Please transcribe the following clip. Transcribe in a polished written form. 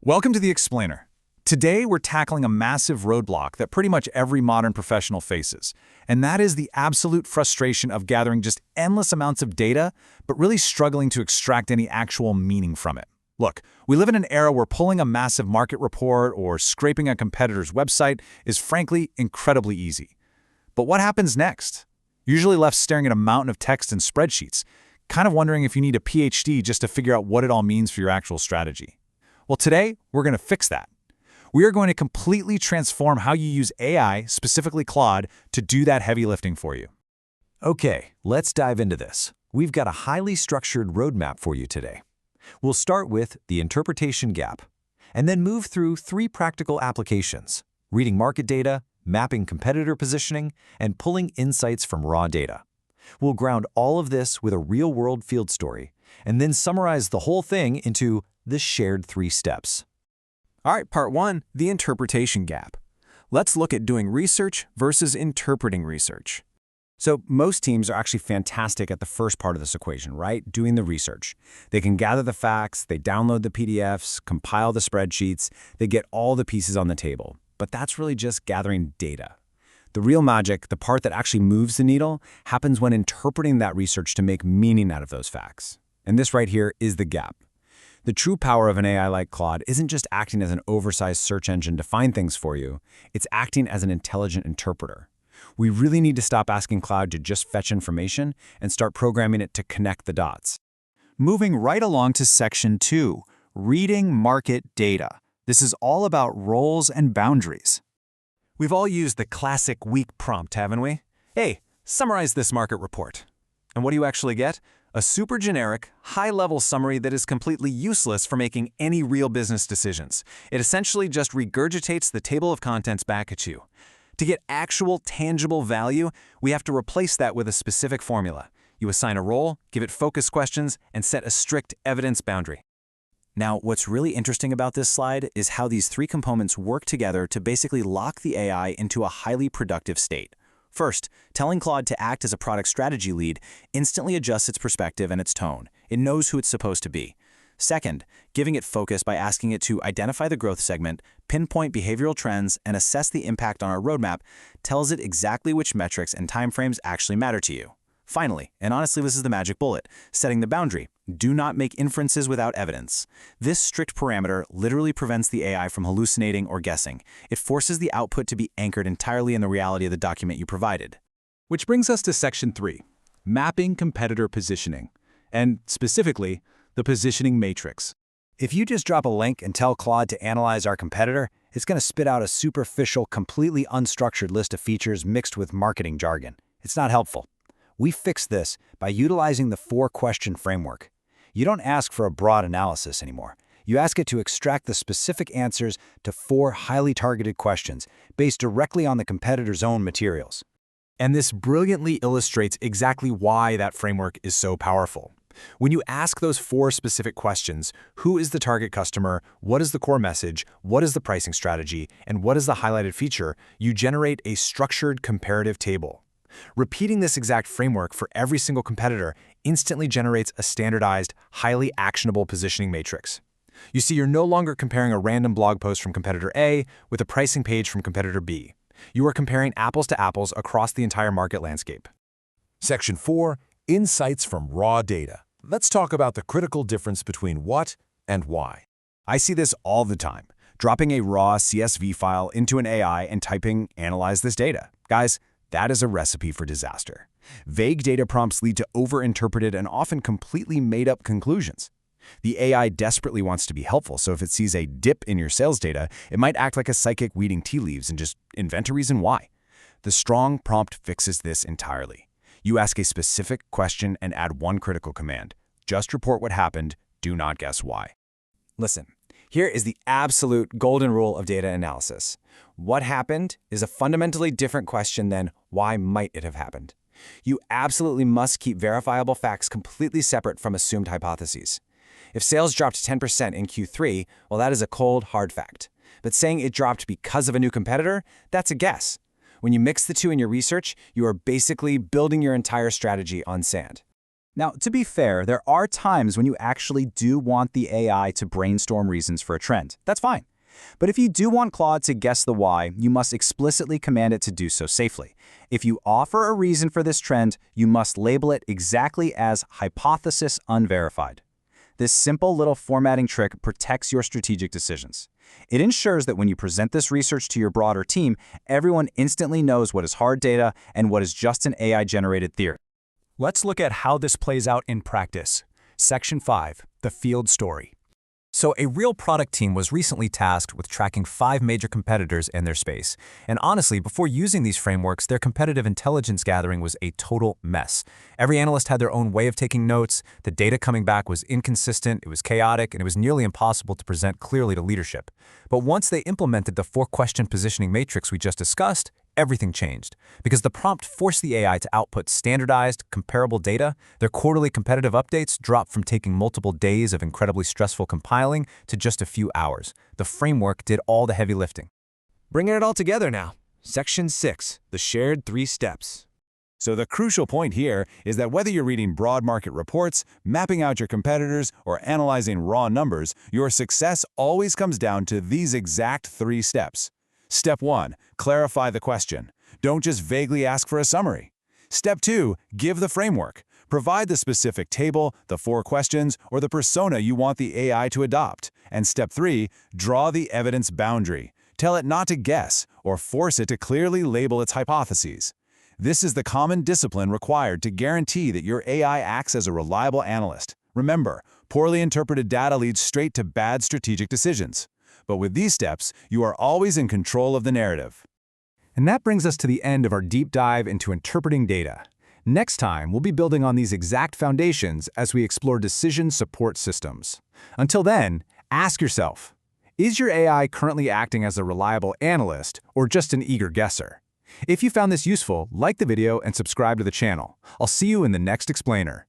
Welcome to The Explainer. Today, we're tackling a massive roadblock that pretty much every modern professional faces, and that is the absolute frustration of gathering just endless amounts of data, but really struggling to extract any actual meaning from it. Look, we live in an era where pulling a massive market report or scraping a competitor's website is frankly incredibly easy. But what happens next? You're usually left staring at a mountain of text and spreadsheets, kind of wondering if you need a PhD just to figure out what it all means for your actual strategy. Well, today, we're going to fix that. We are going to completely transform how you use AI, specifically Claude, to do that heavy lifting for you. Okay, let's dive into this. We've got a highly structured roadmap for you today. We'll start with the interpretation gap, and then move through 3 practical applications: reading market data, mapping competitor positioning, and pulling insights from raw data. We'll ground all of this with a real-world field story, and then summarize the whole thing into the shared 3 steps. All right, part 1, the interpretation gap. Let's look at doing research versus interpreting research. So most teams are actually fantastic at the first part of this equation, right? Doing the research. They can gather the facts, they download the PDFs, compile the spreadsheets, they get all the pieces on the table. But that's really just gathering data. The real magic, the part that actually moves the needle, happens when interpreting that research to make meaning out of those facts. And this right here is the gap. The true power of an AI like Claude isn't just acting as an oversized search engine to find things for you, it's acting as an intelligent interpreter. We really need to stop asking Claude to just fetch information and start programming it to connect the dots. Moving right along to Section 2, reading market data. This is all about roles and boundaries. We've all used the classic weak prompt, haven't we? Hey, summarize this market report. And what do you actually get? A super generic, high-level summary that is completely useless for making any real business decisions. It essentially just regurgitates the table of contents back at you. To get actual, tangible value, we have to replace that with a specific formula. You assign a role, give it focus questions, and set a strict evidence boundary. Now, what's really interesting about this slide is how these 3 components work together to basically lock the AI into a highly productive state. First, telling Claude to act as a product strategy lead instantly adjusts its perspective and its tone. It knows who it's supposed to be. Second, giving it focus by asking it to identify the growth segment, pinpoint behavioral trends, and assess the impact on our roadmap tells it exactly which metrics and timeframes actually matter to you. Finally, and honestly this is the magic bullet, setting the boundary. Do not make inferences without evidence. This strict parameter literally prevents the AI from hallucinating or guessing. It forces the output to be anchored entirely in the reality of the document you provided. Which brings us to Section 3, mapping competitor positioning, and specifically, the positioning matrix. If you just drop a link and tell Claude to analyze our competitor, it's going to spit out a superficial, completely unstructured list of features mixed with marketing jargon. It's not helpful. We fix this by utilizing the 4-question framework. You don't ask for a broad analysis anymore. You ask it to extract the specific answers to 4 highly targeted questions based directly on the competitor's own materials. And this brilliantly illustrates exactly why that framework is so powerful. When you ask those 4 specific questions, who is the target customer, what is the core message, what is the pricing strategy, and what is the highlighted feature, you generate a structured comparative table. Repeating this exact framework for every single competitor instantly generates a standardized, highly actionable positioning matrix. You see, you're no longer comparing a random blog post from competitor A with a pricing page from competitor B. You are comparing apples to apples across the entire market landscape. Section 4, insights from raw data. Let's talk about the critical difference between what and why. I see this all the time. Dropping a raw CSV file into an AI and typing, "Analyze this data." Guys, that is a recipe for disaster. Vague data prompts lead to over-interpreted and often completely made-up conclusions. The AI desperately wants to be helpful, so if it sees a dip in your sales data, it might act like a psychic reading tea leaves and just invent a reason why. The strong prompt fixes this entirely. You ask a specific question and add 1 critical command. Just report what happened, do not guess why. Listen, here is the absolute golden rule of data analysis. What happened is a fundamentally different question than why might it have happened. You absolutely must keep verifiable facts completely separate from assumed hypotheses. If sales dropped 10% in Q3, well, that is a cold, hard fact. But saying it dropped because of a new competitor, that's a guess. When you mix the 2 in your research, you are basically building your entire strategy on sand. Now, to be fair, there are times when you actually do want the AI to brainstorm reasons for a trend. That's fine. But if you do want Claude to guess the why, you must explicitly command it to do so safely. If you offer a reason for this trend, you must label it exactly as hypothesis unverified. This simple little formatting trick protects your strategic decisions. It ensures that when you present this research to your broader team, everyone instantly knows what is hard data and what is just an AI-generated theory. Let's look at how this plays out in practice. Section 5, the field story. So a real product team was recently tasked with tracking 5 major competitors in their space. And honestly, before using these frameworks, their competitive intelligence gathering was a total mess. Every analyst had their own way of taking notes, the data coming back was inconsistent, it was chaotic, and it was nearly impossible to present clearly to leadership. But once they implemented the 4-question positioning matrix we just discussed, everything changed. Because the prompt forced the AI to output standardized, comparable data, their quarterly competitive updates dropped from taking multiple days of incredibly stressful compiling to just a few hours. The framework did all the heavy lifting. Bringing it all together now. Section 6, the shared 3 steps. So the crucial point here is that whether you're reading broad market reports, mapping out your competitors, or analyzing raw numbers, your success always comes down to these exact 3 steps. Step 1, clarify the question. Don't just vaguely ask for a summary. Step 2, give the framework. Provide the specific table, the 4 questions, or the persona you want the AI to adopt. And Step 3, draw the evidence boundary. Tell it not to guess, or force it to clearly label its hypotheses. This is the common discipline required to guarantee that your AI acts as a reliable analyst. Remember, poorly interpreted data leads straight to bad strategic decisions. But with these steps, you are always in control of the narrative. And that brings us to the end of our deep dive into interpreting data. Next time, we'll be building on these exact foundations as we explore decision support systems. Until then, ask yourself, is your AI currently acting as a reliable analyst or just an eager guesser? If you found this useful, like the video and subscribe to the channel. I'll see you in the next explainer.